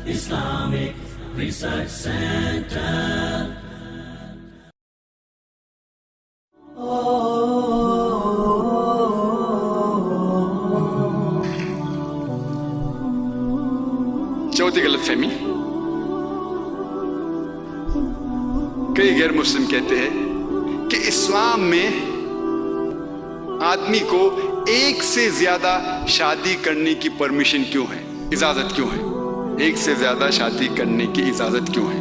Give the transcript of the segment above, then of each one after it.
Islamic Research Center. चौथी गलतफहमी, कई गैर मुस्लिम कहते हैं कि इस्लाम में आदमी को एक से ज्यादा शादी करने की परमिशन क्यों है, इजाजत क्यों है? एक से ज्यादा शादी करने की इजाजत क्यों है?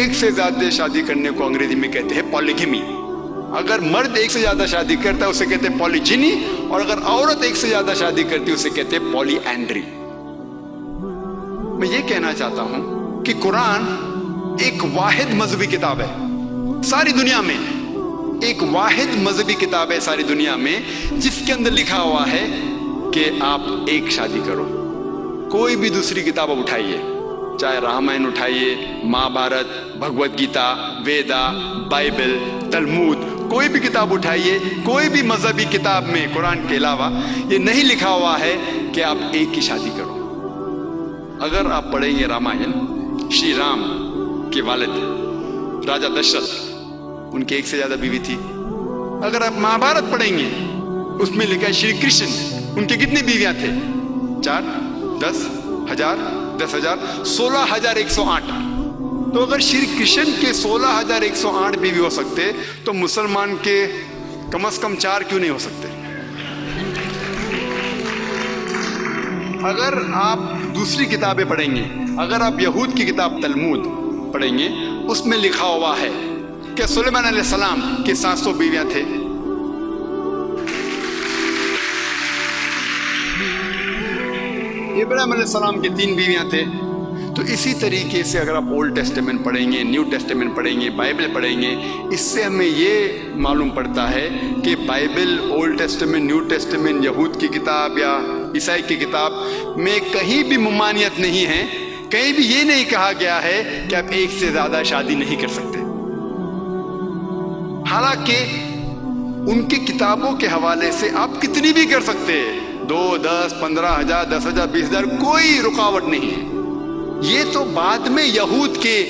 एक से ज्यादा शादी करने को अंग्रेजी में कहते हैं पॉलीगैमी। अगर मर्द एक से ज्यादा शादी करता है उसे कहते हैं पॉलीजिनी, और अगर औरत एक से ज्यादा शादी करती है उसे कहते हैं पॉलीएंड्री। मैं ये कहना चाहता हूं कि कुरान एक वाहिद मजहबी किताब है सारी दुनिया में, एक वाहिद मजहबी किताब है सारी दुनिया में जिसके अंदर लिखा हुआ है कि आप एक शादी करो। कोई भी दूसरी किताब आप उठाइए, चाहे रामायण उठाइए, महाभारत, भगवत गीता, वेदा, बाइबल, तलमूद, कोई भी किताब उठाइए, कोई भी मजहबी किताब में कुरान के अलावा ये नहीं लिखा हुआ है कि आप एक ही शादी करो। अगर आप पढ़ेंगे रामायण, श्री राम के वालिद राजा दशरथ, उनके एक से ज्यादा बीवी थी। अगर आप महाभारत पढ़ेंगे उसमें लिखा है श्री कृष्ण, उनके कितनी बीवियां थे? 4, 10, 1000, 10,000, 16,108। तो अगर श्री कृष्ण के 16,108 बीवी हो सकते तो मुसलमान के कम से कम 4 क्यों नहीं हो सकते? अगर आप दूसरी किताबें पढ़ेंगे, अगर आप यहूद की किताब तलमूद पढ़ेंगे, उसमें लिखा हुआ है कि सुलेमान अलैहिस्सलाम के 700 बीवियां थे। इब्राहिम अलैहिस्सलाम के 3 बीवियां थे। तो इसी तरीके से अगर आप ओल्ड टेस्टामेंट पढ़ेंगे, न्यू टेस्टामेंट पढ़ेंगे, बाइबल पढ़ेंगे, इससे हमें ये मालूम पड़ता है कि Bible, Old Testament, New Testament, यहूद की किताब या ईसाई की किताब में कहीं भी ममानियत नहीं है, कहीं भी ये नहीं कहा गया है कि आप एक से ज्यादा शादी नहीं कर सकते। हालांकि उनकी किताबों के हवाले से आप कितनी भी कर सकते हैं, 2, 10, 15,000, 10,000, 20,000, कोई रुकावट नहीं है। ये तो बाद में यहूद के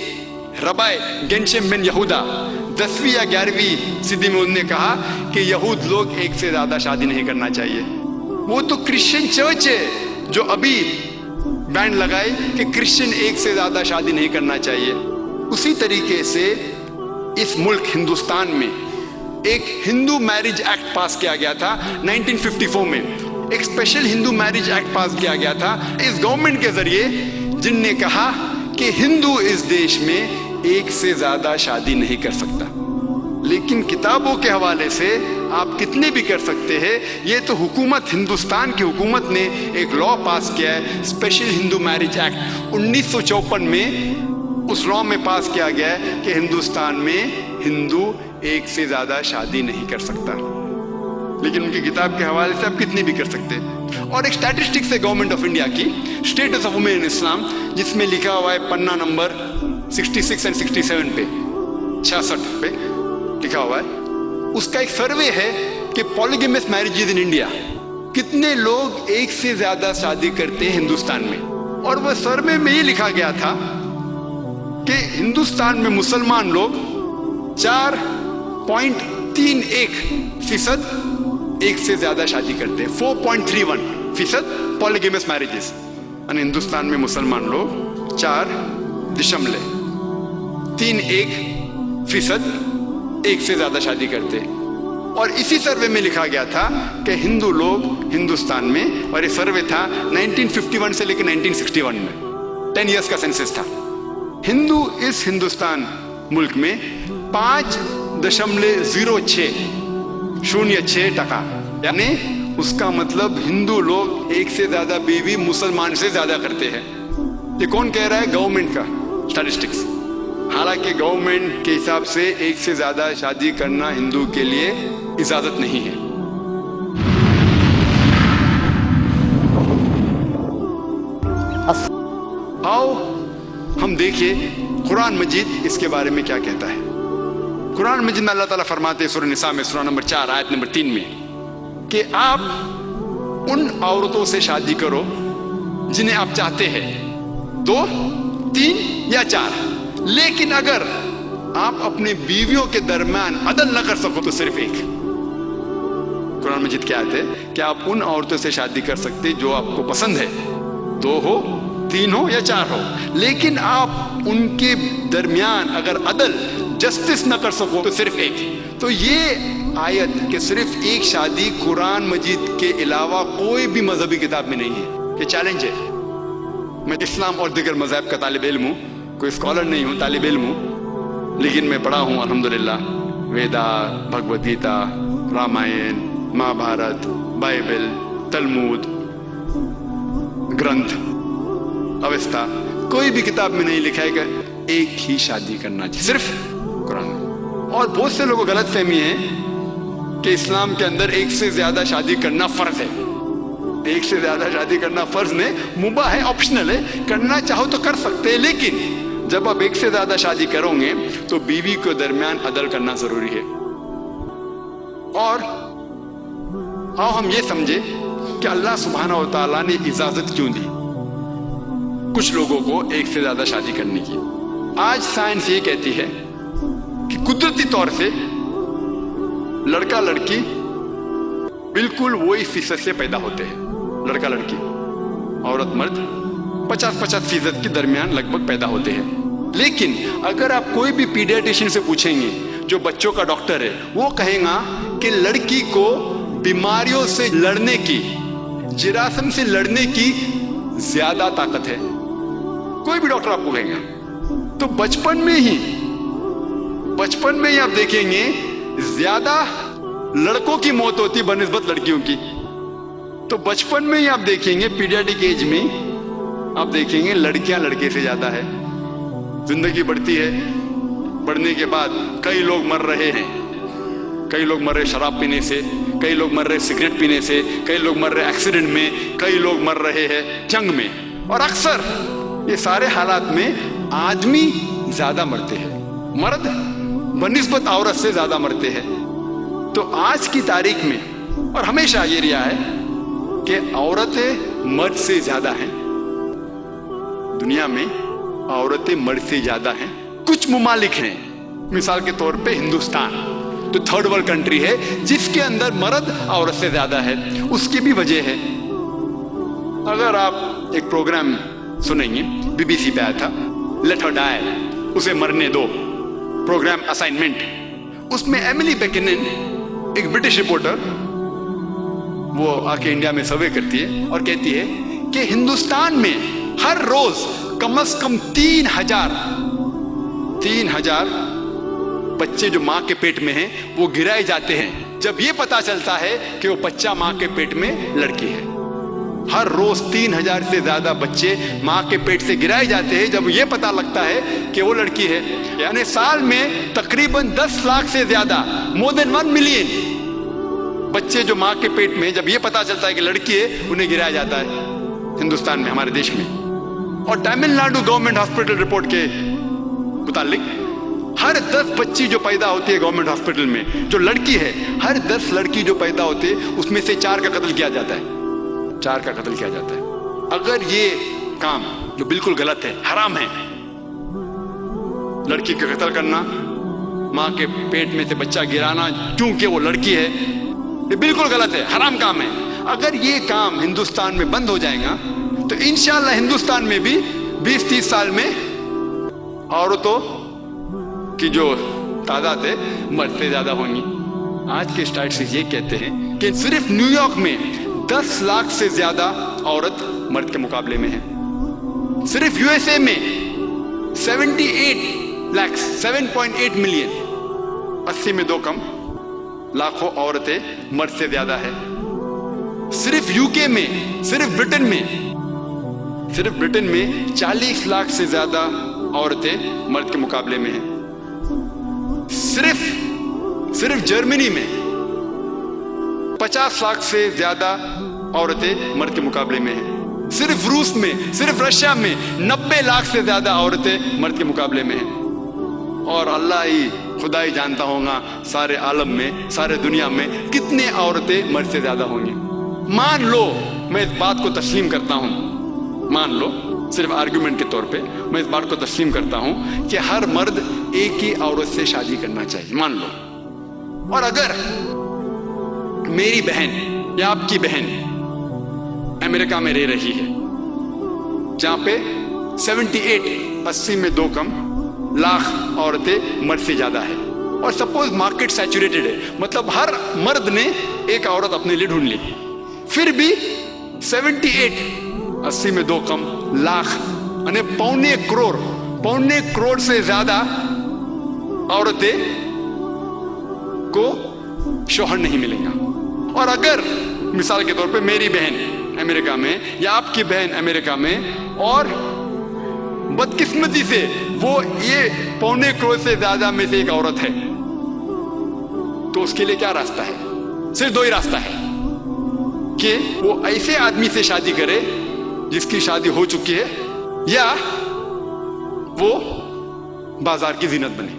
रबाय गेनशम बिन यहूदा 10वीं या 11वीं सदी में उन्होंने कहा कि यहूद लोग एक से ज्यादा शादी नहीं करना चाहिए। वो तो क्रिश्चियन चर्च है जो अभी बैन लगाए कि क्रिश्चियन एक से ज्यादा शादी नहीं करना चाहिए। उसी तरीके से इस मुल्क हिंदुस्तान में एक हिंदू मैरिज एक्ट पास किया गया था 1954 में। एक स्पेशल हिंदू मैरिज एक्ट पास किया गया था इस गवर्नमेंट के जरिए, जिनने कहा कि हिंदू इस देश में एक से ज्यादा शादी नहीं कर सकता। लेकिन किताबों के हवाले से आप कितने भी कर सकते हैं। ये तो हुकूमत, हिंदुस्तान की हुकूमत ने एक लॉ पास किया है, स्पेशल हिंदू मैरिज एक्ट 1954 में। उस लॉ में पास किया गया है कि हिंदुस्तान में हिंदू एक से ज्यादा शादी नहीं कर सकता, लेकिन उनकी किताब के हवाले से आप कितनी भी कर सकते हैं। और एक स्टैटिस्टिक्स है गवर्नमेंट ऑफ इंडिया की, स्टेटस ऑफ वुमेन इन इस्लाम, जिसमें लिखा हुआ है पन्ना नंबर 66 एंड 67 पे, 66 पे लिखा हुआ है। उसका एक सर्वे है कि पॉलीगैमस मैरिजेस इन इंडिया, कितने लोग एक से ज्यादा शादी करते हैं हिंदुस्तान में। और वह सर्वे में ये लिखा गया था कि हिंदुस्तान में मुसलमान लोग 4.31% एक से ज्यादा शादी करते हैं, 4.31% पॉलीगैमस मैरिजेस। और हिंदुस्तान में मुसलमान लोग 4.31% एक से ज्यादा शादी करते हैं। और इसी सर्वे में लिखा गया था कि हिंदू लोग हिंदुस्तान में, और ये सर्वे था 1951 से लेकर 1961 में, 10 इयर्स का सेंसस था। हिंदू इस हिंदुस्तान मुल्क में 5.06%, यानी उसका मतलब हिंदू लोग एक से ज्यादा बीवी मुसलमान से ज्यादा करते हैं। ये कौन कह रहा है? गवर्नमेंट का स्टैटिस्टिक्स। हालांकि गवर्नमेंट के हिसाब से एक से ज्यादा शादी करना हिंदू के लिए इजाजत नहीं है। आओ हम देखिए कुरान मजीद इसके बारे में क्या कहता है। कुरान मजीद में अल्लाह ताला फरमाते हैं सूरह निसा में, सूरह नंबर 4 आयत नंबर 3 में, कि आप उन औरतों से शादी करो जिन्हें आप चाहते हैं, 2, 3 या 4। लेकिन अगर आप अपने बीवियों के दरमियान अदल न कर सको तो सिर्फ 1। कुरान मजीद क्या आयत है कि आप उन औरतों से शादी कर सकते जो आपको पसंद है, 2 हो, 3 हो या 4 हो, लेकिन आप उनके दरमियान अगर अदल, जस्टिस न कर सको तो सिर्फ 1। तो ये आयत कि सिर्फ 1 शादी कुरान मजीद के अलावा कोई भी मजहबी किताब में नहीं है, ये चैलेंज है। मैं इस्लाम और दीगर मज़हब का तालिब इल्म हूँ, कोई स्कॉलर नहीं हूँ, तालिब इल्म हूँ, लेकिन मैं पढ़ा हूँ अल्हम्दुलिल्लाह वेदा, भगवद गीता, रामायण, महाभारत, बाइबल, तलमूद, ग्रंथ, अवेस्ता, कोई भी किताब में नहीं लिखा है कि एक ही शादी करना चाहिए, सिर्फ कुरान में। और बहुत से लोगों को गलत फहमी है कि इस्लाम के अंदर 1 से ज्यादा शादी करना फर्ज है। 1 से ज्यादा शादी करना फर्ज नहीं, मुबाह है, ऑप्शनल है, करना चाहो तो कर सकते हैं, लेकिन जब आप 1 से ज्यादा शादी करोगे तो बीवी के दरमियान अदल करना जरूरी है। और आओ हम ये समझे कि अल्लाह सुब्हानहू व तआला ने इजाजत क्यों दी कुछ लोगों को 1 से ज्यादा शादी करने की। आज साइंस ये कहती है कि कुदरती तौर से लड़का लड़की बिल्कुल वही फीसद से पैदा होते हैं, लड़का लड़की, औरत मर्द 50-50% के दरमियान लगभग पैदा होते हैं। लेकिन अगर आप कोई भी पीडियाट्रिशियन से पूछेंगे जो बच्चों का डॉक्टर है, वो कहेगा कि लड़की को बीमारियों से लड़ने की, जिरासम से लड़ने की ज्यादा ताकत है, कोई भी डॉक्टर आपको कहेगा। तो बचपन में ही आप देखेंगे ज्यादा लड़कों की मौत होती बनिस्बत लड़कियों की। तो बचपन में ही आप देखेंगे, पीडियाट्रिक एज में आप देखेंगे लड़कियां लड़के से ज्यादा है। जिंदगी बढ़ती है, बढ़ने के बाद कई लोग मर रहे हैं, कई लोग मर रहे शराब पीने से, कई लोग मर रहे सिगरेट पीने से, कई लोग मर रहे एक्सीडेंट में, कई लोग मर रहे हैं जंग में। और अक्सर ये सारे हालात में आदमी ज्यादा मरते हैं, मर्द बनिस्बत औरत से ज्यादा मरते हैं। तो आज की तारीख में और हमेशा ये रहा है कि औरतें मर्द से ज्यादा हैं दुनिया में, औरतें मर्द से ज्यादा हैं। कुछ मुमालिक हैं, मिसाल के तौर पे हिंदुस्तान तो 3rd वर्ल्ड कंट्री है जिसके अंदर मर्द औरत से ज्यादा है। उसकी भी वजह है, अगर आप एक प्रोग्राम सुनेंगे, BBC पे आया था, लेट हर डाई, उसे मरने दो, प्रोग्राम असाइनमेंट। उसमें एमिली बेकिनन, एक ब्रिटिश रिपोर्टर, वो आके इंडिया में सर्वे करती है और कहती है कि हिंदुस्तान में हर रोज कम से कम 3,000 बच्चे जो मां के पेट में हैं वो गिराए जाते हैं जब ये पता चलता है कि वो बच्चा मां के पेट में लड़की है। हर रोज 3,000 से ज्यादा बच्चे मां के पेट से गिराए जाते हैं जब ये पता लगता है कि वो लड़की है। यानी साल में तकरीबन 10 लाख से ज्यादा, मोर देन 1 मिलियन बच्चे जो मां के पेट में जब ये पता चलता है कि लड़की है, उन्हें गिराया जाता है हिंदुस्तान में, हमारे देश में। और तमिलनाडु गवर्नमेंट हॉस्पिटल रिपोर्ट के मुतालिक हर 10 बच्ची जो पैदा होती है गवर्नमेंट हॉस्पिटल में, जो लड़की है, हर 10 लड़की जो पैदा होती है उसमें से 4 का कत्ल किया जाता है, 4 का कत्ल किया जाता है। अगर ये काम जो बिल्कुल गलत है, हराम है, लड़की का कत्ल करना, मां के पेट में से बच्चा गिराना क्योंकि वो लड़की है, ये बिल्कुल गलत है, हराम काम है। अगर ये काम हिंदुस्तान में बंद हो जाएगा तो इंशाअल्लाह हिंदुस्तान में भी 20-30 साल में औरतों की जो तादाद है मर्द से ज्यादा होंगी। आज के स्टैटिस्टिक्स ये कहते हैं कि सिर्फ न्यूयॉर्क में 10 लाख से ज्यादा औरत मर्द के मुकाबले में है। सिर्फ यूएसए में 78 लाख, 7.8 मिलियन, 80 में 2 कम लाखों औरतें मर्द से ज्यादा है। सिर्फ यूके में, सिर्फ ब्रिटेन में 40 लाख से ज्यादा औरतें मर्द के मुकाबले में हैं। सिर्फ जर्मनी में 50 लाख से ज्यादा औरतें मर्द के मुकाबले में हैं। सिर्फ रूस में, सिर्फ रशिया में 90 लाख से ज्यादा औरतें मर्द के मुकाबले में हैं। और अल्लाह ही, खुदा ही जानता होगा सारे आलम में, सारे दुनिया में कितने औरतें मर्द से ज्यादा होंगी। मान लो, मैं इस बात को तस्लीम करता हूं मान लो सिर्फ आर्गुमेंट के तौर पे मैं इस बात को तस्लीम करता हूं कि हर मर्द एक ही औरत से शादी करना चाहिए, मान लो। और अगर मेरी बहन या आपकी बहन अमेरिका में रह रही है जहां पे 80 में 2 कम लाख औरतें मर्द से ज्यादा है, और सपोज मार्केट सैचुरेटेड है, मतलब हर मर्द ने एक औरत अपने लिए ढूंढ ली, फिर भी 80 में 2 कम लाख यानी 2.25 करोड़ से ज्यादा औरतें को शौहर नहीं मिलेगा। और अगर मिसाल के तौर पे मेरी बहन अमेरिका में या आपकी बहन अमेरिका में, और बदकिस्मती से वो ये 2.25 करोड़ से ज्यादा में से एक औरत है, तो उसके लिए क्या रास्ता है? सिर्फ 2 ही रास्ता है कि वो ऐसे आदमी से शादी करे जिसकी शादी हो चुकी है, या वो बाजार की जीनत बने।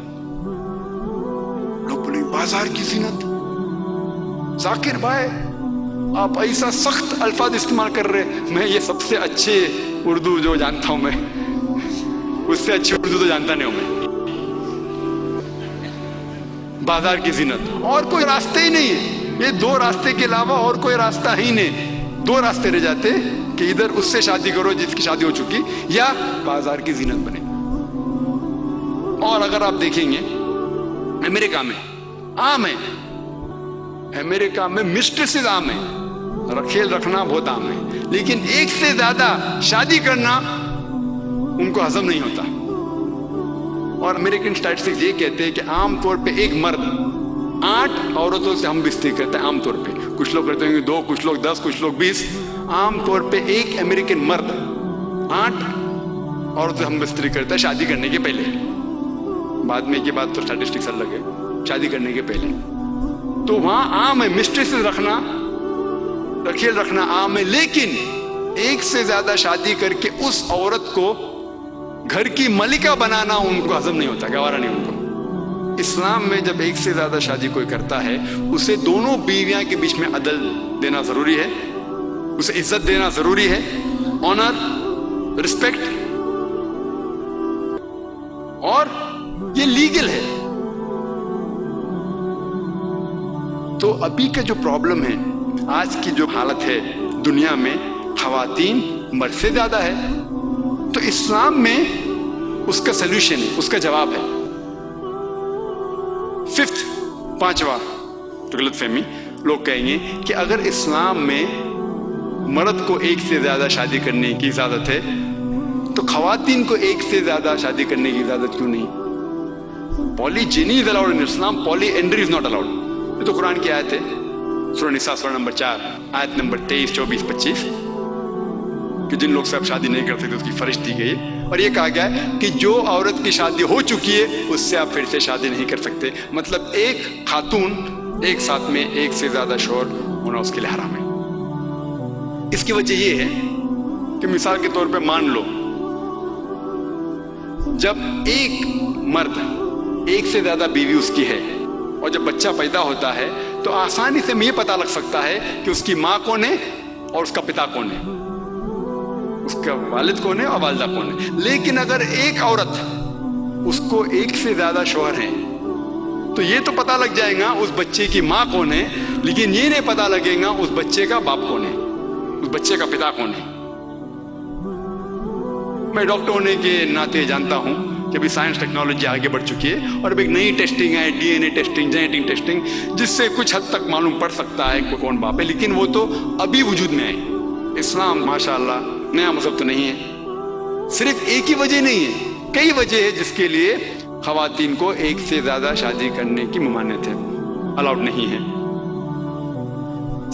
लोग बोले बाजार की जीनत, जाकिर भाई आप ऐसा सख्त अल्फाज इस्तेमाल कर रहे, मैं ये सबसे अच्छे उर्दू जो जानता हूं, मैं उससे अच्छी उर्दू तो जानता नहीं हूं मैं। बाजार की जीनत, और कोई रास्ते ही नहीं है, ये 2 रास्ते के अलावा और कोई रास्ता ही नहीं। 2 रास्ते रह जाते कि इधर उससे शादी करो जिसकी शादी हो चुकी, या बाजार की जीनत बने। और अगर आप देखेंगे अमेरिका में आम है, अमेरिका में मिस्ट्रेसेस आम है, खेल रखना बहुत आम है, लेकिन एक से ज्यादा शादी करना उनको हजम नहीं होता। और अमेरिकन स्टैटिस्टिक्स ये कहते हैं कि आमतौर पे एक मर्द 8 औरतों से हम बिस्तरी करते हैं आमतौर पे। कुछ लोग करते होंगे 2, कुछ लोग 10, कुछ लोग 20। आमतौर पे एक अमेरिकन मर्द 8 औरतों से हम बिस्तरी करता है शादी करने के पहले। बाद में की बात तो स्टैटिस्टिक्स अलग है, शादी करने के पहले तो वहां आम है मिस्ट्रेसेस रखना, खेल रखना आम है, लेकिन एक से ज्यादा शादी करके उस औरत को घर की मलिका बनाना उनको हजम नहीं होता, गवारा नहीं उनको। इस्लाम में जब एक से ज्यादा शादी कोई करता है, उसे दोनों बीवियां के बीच में अदल देना जरूरी है, उसे इज्जत देना जरूरी है, ऑनर, रिस्पेक्ट, और ये लीगल है। तो अभी का जो प्रॉब्लम है, आज की जो हालत है दुनिया में, खवातीन मर्द से ज्यादा है, तो इस्लाम में उसका सलूशन है, उसका जवाब है। 5वां तो गलतफहमी, लोग कहेंगे कि अगर इस्लाम में मर्द को एक से ज्यादा शादी करने की इजाजत है, तो खवातीन को एक से ज्यादा शादी करने की इजाजत क्यों नहीं? पॉलीजिनी is allowed in Islam, polyandry is not allowed. ये तो कुरान की आयत है, सूरह निसा सूरह नंबर 4 आयत नंबर 23, 24, 25, कि जिन लोग से आप शादी नहीं कर सकते उसकी फरिश दी गई है। और ये कहा गया है कि जो औरत की शादी हो चुकी है उससे आप फिर से शादी नहीं कर सकते। मतलब एक खातून एक साथ में एक से ज्यादा शौहर होना उसके लिए हराम है। इसकी वजह ये है कि मिसाल के तौर पे मान लो जब एक मर्द एक से ज्यादा बीवी उसकी है, और जब बच्चा पैदा होता है तो आसानी से ये पता लग सकता है कि उसकी माँ कौन है और उसका पिता कौन है, उसका वालिद कौन है और वालिदा कौन है। लेकिन अगर एक औरत उसको एक से ज्यादा शौहर है तो ये तो पता लग जाएगा उस बच्चे की माँ कौन है, लेकिन ये नहीं पता लगेगा उस बच्चे का बाप कौन है, उस बच्चे का पिता कौन है। मैं डॉक्टर होने के नाते जानता हूं कि अभी साइंस टेक्नोलॉजी आगे बढ़ चुकी है, और अब एक नई टेस्टिंग है, डीएनए टेस्टिंग, जेनेटिक टेस्टिंग, जिससे कुछ हद तक मालूम पड़ सकता है कि कौन बाप है, लेकिन वो तो अभी वजूद में है। इस्लाम माशाअल्लाह नया मजहब तो नहीं है, सिर्फ एक ही वजह नहीं है, कई वजह है जिसके लिए खवातीन को एक से ज्यादा शादी करने की ममानियत है, अलाउड नहीं है।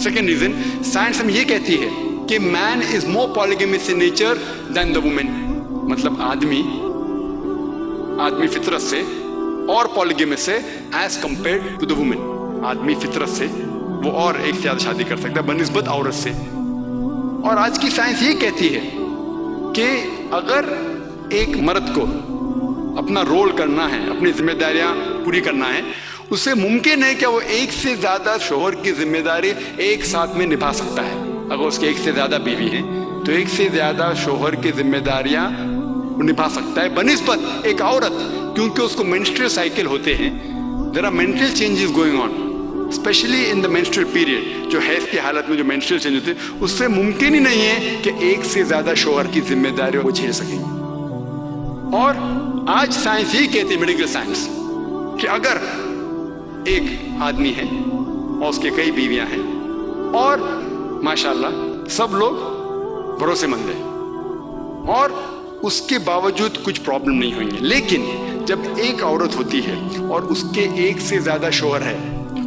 सेकेंड रीजन, साइंस हमें यह कहती है कि man is more polygamous in nature than the women, मतलब आदमी फितरत से और पॉलीगेमस से as compared to the women. आदमी फितरत से वो और एक से ज्यादा शादी कर सकता है बनिस्बत औरत से। और आज की साइंस ये कहती है कि अगर एक मर्द को अपना रोल करना है, अपनी जिम्मेदारियां पूरी करना है, उसे मुमकिन है कि वो एक से ज्यादा शौहर की जिम्मेदारी एक साथ में निभा सकता है। अगर उसके एक से ज्यादा बीवी हैं तो एक से ज्यादा शोहर की जिम्मेदारियां निभा सकता है बनिस्बत एक औरत, क्योंकि उसको मेंस्ट्रुअल साइकिल होते हैं, there are mental changes going on especially in the menstrual period. जो हैज की हालत में जो मेंस्ट्रुअल चेंज होते हैं, उससे मुमकिन ही नहीं है कि एक से ज्यादा शोहर की जिम्मेदारी वो झेल सके। और आज साइंस यही कहती है, मेडिकल साइंस, कि अगर एक आदमी है और उसके कई बीवियां हैं और माशाल्लाह सब लोग भरोसेमंद हैं और उसके बावजूद कुछ प्रॉब्लम नहीं हुई है, लेकिन जब एक औरत होती है और उसके एक से ज्यादा शोहर है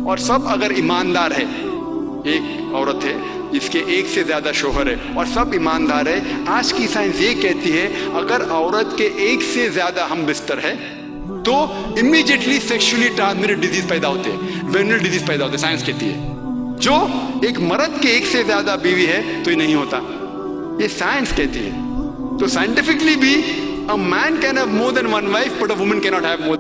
और सब अगर ईमानदार है, एक औरत है जिसके एक से ज्यादा शोहर है और सब ईमानदार है, आज की साइंस ये कहती है अगर औरत के एक से ज्यादा हम बिस्तर है तो इमीडिएटली सेक्सुअली ट्रांसमिटेड डिजीज पैदा होते हैं, वेनरल डिजीज पैदा होते हैं, साइंस कहती है। जो एक मर्द के एक से ज्यादा बीवी है तो ये नहीं होता, ये साइंस कहती है। तो साइंटिफिकली भी a man can have more than one wife but a woman cannot have more